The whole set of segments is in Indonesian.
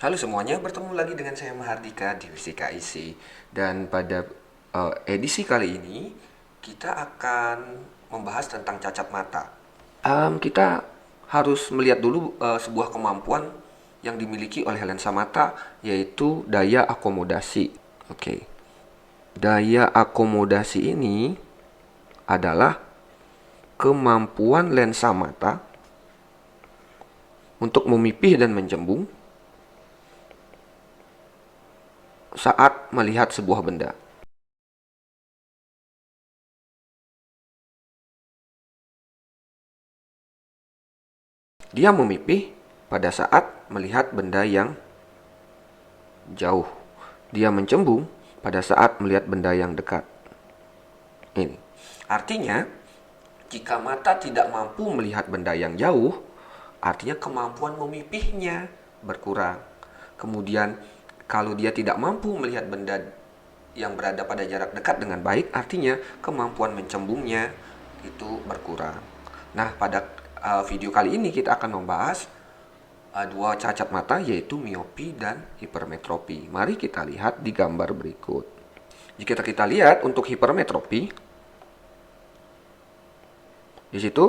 Halo semuanya, bertemu lagi dengan saya Mahardika di Fisika IC. Dan pada edisi kali ini kita akan membahas tentang cacat mata. Kita harus melihat dulu sebuah kemampuan yang dimiliki oleh lensa mata, yaitu daya akomodasi. Oke, daya akomodasi ini adalah kemampuan lensa mata untuk memipih dan mencembung saat melihat sebuah benda. Dia memipih pada saat melihat benda yang jauh. Dia mencembung pada saat melihat benda yang dekat. Ini. Artinya, jika mata tidak mampu melihat benda yang jauh, artinya kemampuan memipihnya berkurang. Kemudian, kalau dia tidak mampu melihat benda yang berada pada jarak dekat dengan baik, artinya kemampuan mencembungnya itu berkurang. Nah, pada video kali ini kita akan membahas dua cacat mata, yaitu miopi dan hipermetropi. Mari kita lihat di gambar berikut. Jika kita lihat untuk hipermetropi, di situ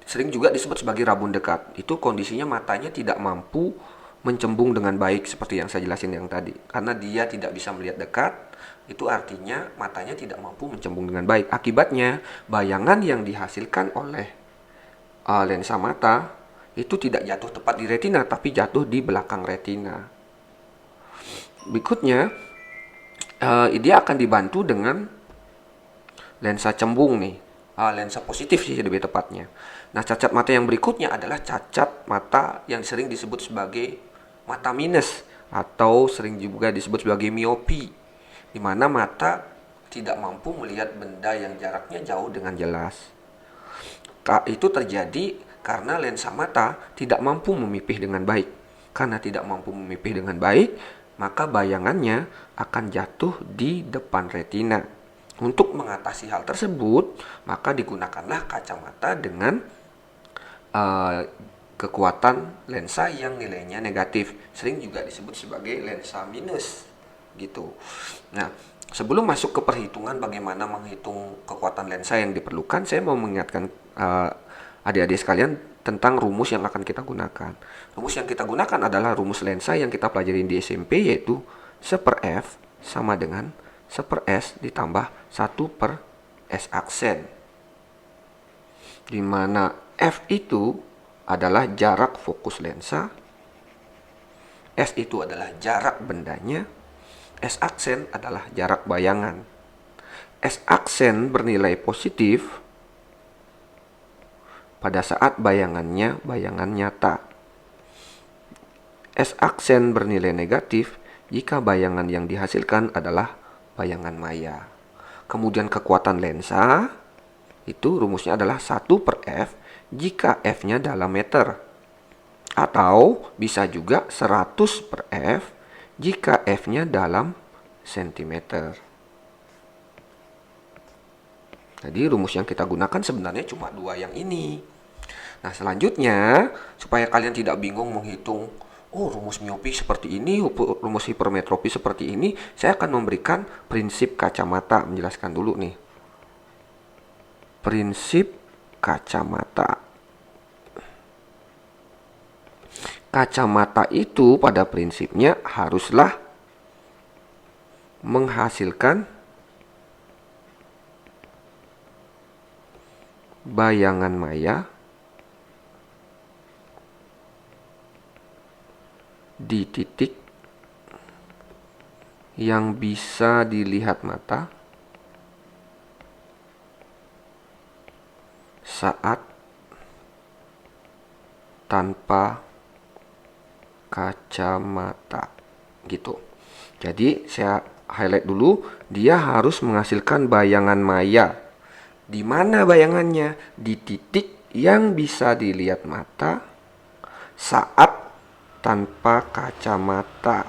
sering juga disebut sebagai rabun dekat. Itu kondisinya matanya tidak mampu mencembung dengan baik seperti yang saya jelasin yang tadi. Karena dia tidak bisa melihat dekat, itu artinya matanya tidak mampu mencembung dengan baik. Akibatnya, bayangan yang dihasilkan oleh lensa mata itu tidak jatuh tepat di retina, tapi jatuh di belakang retina. Berikutnya, dia akan dibantu dengan lensa cembung nih. Lensa positif sih lebih tepatnya. Nah, cacat mata yang berikutnya adalah cacat mata yang sering disebut sebagai mata minus atau sering juga disebut sebagai miopi, di mana mata tidak mampu melihat benda yang jaraknya jauh dengan jelas. Itu terjadi karena lensa mata tidak mampu memipih dengan baik. Karena tidak mampu memipih dengan baik, maka bayangannya akan jatuh di depan retina. Untuk mengatasi hal tersebut, maka digunakanlah kacamata dengan kekuatan lensa yang nilainya negatif. Sering juga disebut sebagai lensa minus gitu. Nah, sebelum masuk ke perhitungan bagaimana menghitung kekuatan lensa yang diperlukan, saya mau mengingatkan adik-adik sekalian tentang rumus yang akan kita gunakan. Rumus yang kita gunakan adalah rumus lensa yang kita pelajarin di SMP, yaitu 1/F sama dengan 1/S ditambah 1/S aksen. Di mana F itu adalah jarak fokus lensa, S itu adalah jarak bendanya, S aksen adalah jarak bayangan. S aksen bernilai positif pada saat bayangannya bayangan nyata. S aksen bernilai negatif jika bayangan yang dihasilkan adalah bayangan maya. Kemudian kekuatan lensa itu rumusnya adalah 1/F jika F-nya dalam meter. Atau bisa juga 100/F jika F-nya dalam sentimeter. Jadi rumus yang kita gunakan sebenarnya cuma dua yang ini. Nah, selanjutnya, supaya kalian tidak bingung menghitung, oh rumus miopi seperti ini, rumus hipermetropi seperti ini, saya akan memberikan prinsip kacamata. Menjelaskan dulu nih. Prinsip kacamata. Kacamata itu pada prinsipnya haruslah menghasilkan bayangan maya di titik yang bisa dilihat mata saat tanpa kacamata gitu. Jadi saya highlight dulu, dia harus menghasilkan bayangan maya. Di mana bayangannya? Di titik yang bisa dilihat mata saat tanpa kacamata.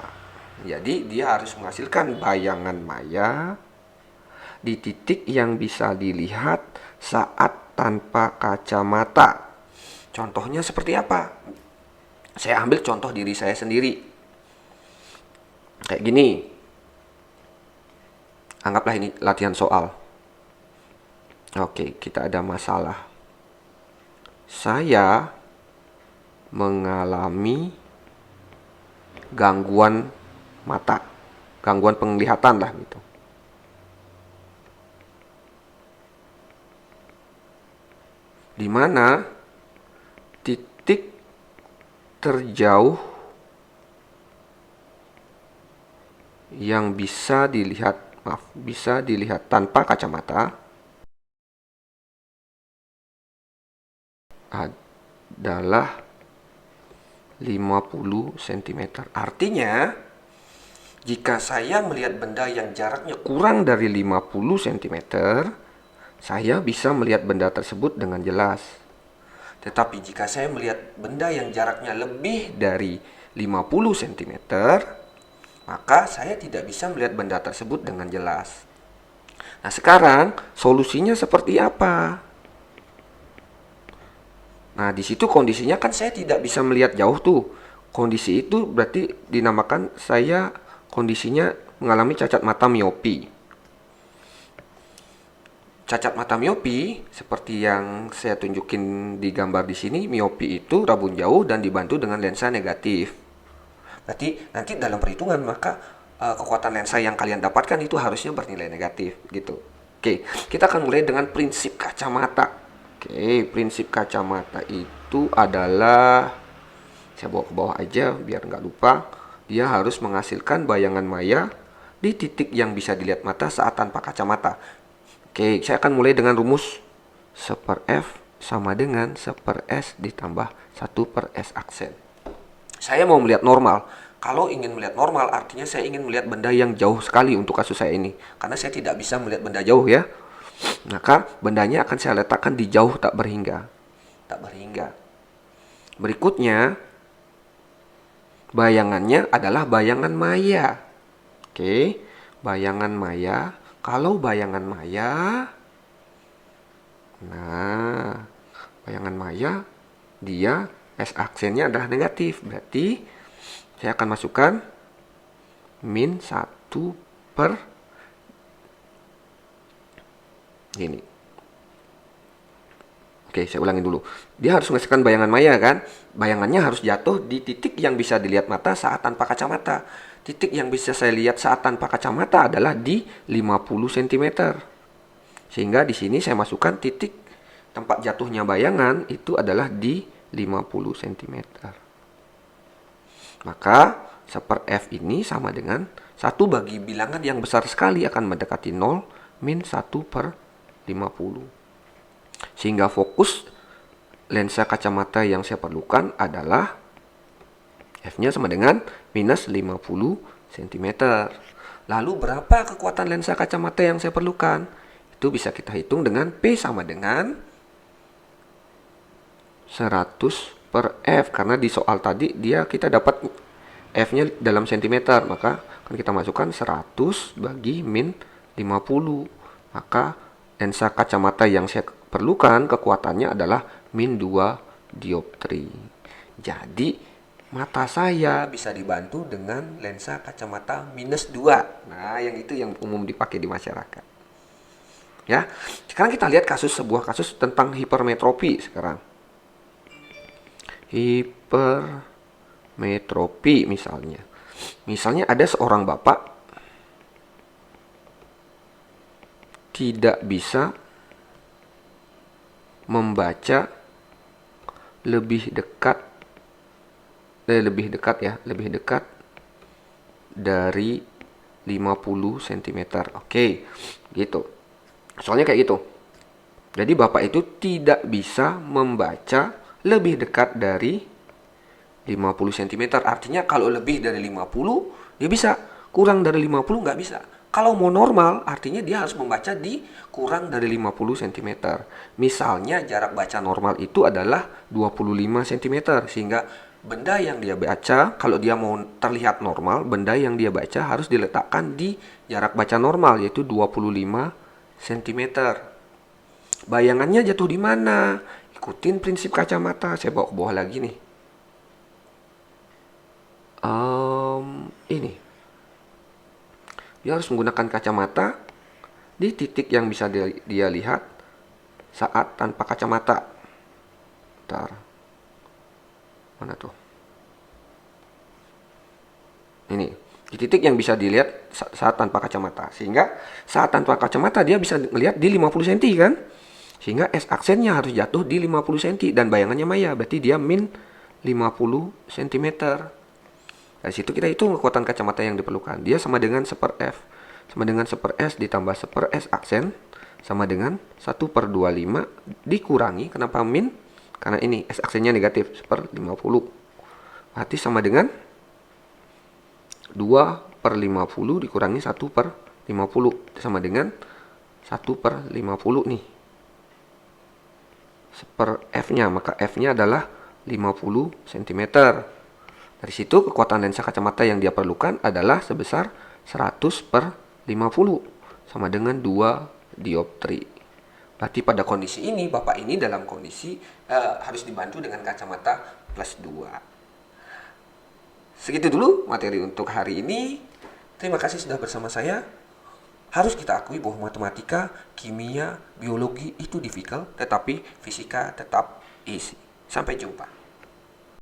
Jadi dia harus menghasilkan bayangan maya di titik yang bisa dilihat saat tanpa kacamata. Contohnya seperti apa? Saya ambil contoh diri saya sendiri. Kayak gini. Anggaplah ini latihan soal. Oke, kita ada masalah. Saya mengalami gangguan mata, gangguan penglihatan lah gitu. Di mana titik terjauh yang bisa dilihat tanpa kacamata adalah 50 cm. Artinya, jika saya melihat benda yang jaraknya kurang dari 50 cm, saya bisa melihat benda tersebut dengan jelas. Tetapi jika saya melihat benda yang jaraknya lebih dari 50 cm, maka saya tidak bisa melihat benda tersebut dengan jelas. Nah, sekarang solusinya seperti apa? Nah, di situ kondisinya kan saya tidak bisa melihat jauh tuh. Kondisi itu berarti dinamakan saya kondisinya mengalami cacat mata miopi. Cacat mata miopi seperti yang saya tunjukin di gambar di sini, miopi itu rabun jauh dan dibantu dengan lensa negatif. Berarti nanti dalam perhitungan maka kekuatan lensa yang kalian dapatkan itu harusnya bernilai negatif gitu. Oke, kita akan mulai dengan prinsip kacamata. Oke, prinsip kacamata itu adalah, saya bawa ke bawah aja biar nggak lupa. Dia harus menghasilkan bayangan maya di titik yang bisa dilihat mata saat tanpa kacamata. Oke, saya akan mulai dengan rumus 1/F sama dengan 1/S ditambah 1/S aksen. Saya mau melihat normal. Kalau ingin melihat normal, artinya saya ingin melihat benda yang jauh sekali untuk kasus saya ini. Karena saya tidak bisa melihat benda jauh ya. Maka bendanya akan saya letakkan di jauh tak berhingga. Tak berhingga. Berikutnya, bayangannya adalah bayangan maya. Oke, bayangan maya. Kalau bayangan maya, nah, bayangan maya, dia S aksennya adalah negatif. Berarti saya akan masukkan min 1 per ini. Oke, saya ulangin dulu. Dia harus menghasilkan bayangan maya kan? Bayangannya harus jatuh di titik yang bisa dilihat mata saat tanpa kacamata. Titik yang bisa saya lihat saat tanpa kacamata adalah di 50 cm. Sehingga di sini saya masukkan titik tempat jatuhnya bayangan itu adalah di 50 cm. Maka 1/F ini sama dengan 1 bagi bilangan yang besar sekali akan mendekati 0 min 1/50. Sehingga fokus lensa kacamata yang saya perlukan adalah F-nya sama dengan minus 50 cm. Lalu berapa kekuatan lensa kacamata yang saya perlukan? Itu bisa kita hitung dengan P sama dengan 100/F. Karena di soal tadi kita dapat F-nya dalam centimeter. Maka akan kita masukkan 100 bagi min 50. Maka lensa kacamata yang saya perlukan kekuatannya adalah min 2 dioptri. Jadi mata saya bisa dibantu dengan lensa kacamata minus 2. Nah, yang itu yang umum dipakai di masyarakat. Ya, sekarang kita lihat sebuah kasus tentang hipermetropi sekarang. Hipermetropi misalnya. Misalnya ada seorang bapak tidak bisa membaca lebih dekat dari 50 cm. Oke, gitu. Soalnya kayak gitu. Jadi bapak itu tidak bisa membaca lebih dekat dari 50 cm. Artinya kalau lebih dari 50 dia bisa, kurang dari 50 nggak bisa. Kalau mau normal, artinya dia harus membaca di kurang dari 50 cm. Misalnya jarak baca normal itu adalah 25 cm. Sehingga benda yang dia baca, kalau dia mau terlihat normal, benda yang dia baca harus diletakkan di jarak baca normal, yaitu 25 cm. Bayangannya jatuh di mana? Ikutin prinsip kacamata. Saya bawa ke bawah lagi nih. Ini dia harus menggunakan kacamata di titik yang bisa dia lihat saat tanpa kacamata. Ntar, mana tuh? Ini di titik yang bisa dilihat saat tanpa kacamata, sehingga saat tanpa kacamata dia bisa melihat di 50 cm kan, sehingga S aksennya harus jatuh di 50 cm dan bayangannya maya, berarti dia min 50 cm. Dari situ kita hitung kekuatan kacamata yang diperlukan. Dia sama dengan 1/F, sama dengan 1/S ditambah 1/S aksen, sama dengan 1/25 dikurangi, kenapa min? Karena ini S aksennya negatif, 1/50. Berarti sama dengan 2/50 dikurangi 1/50, sama dengan 1/50 nih. Per F-nya, maka F-nya adalah 50 cm. Dari situ kekuatan lensa kacamata yang dia perlukan adalah sebesar 100/50, sama dengan 2 dioptri. Berarti pada kondisi ini, Bapak ini dalam kondisi harus dibantu dengan kacamata +2. Segitu dulu materi untuk hari ini. Terima kasih sudah bersama saya. Harus kita akui bahwa matematika, kimia, biologi itu difficult, tetapi fisika tetap easy. Sampai jumpa.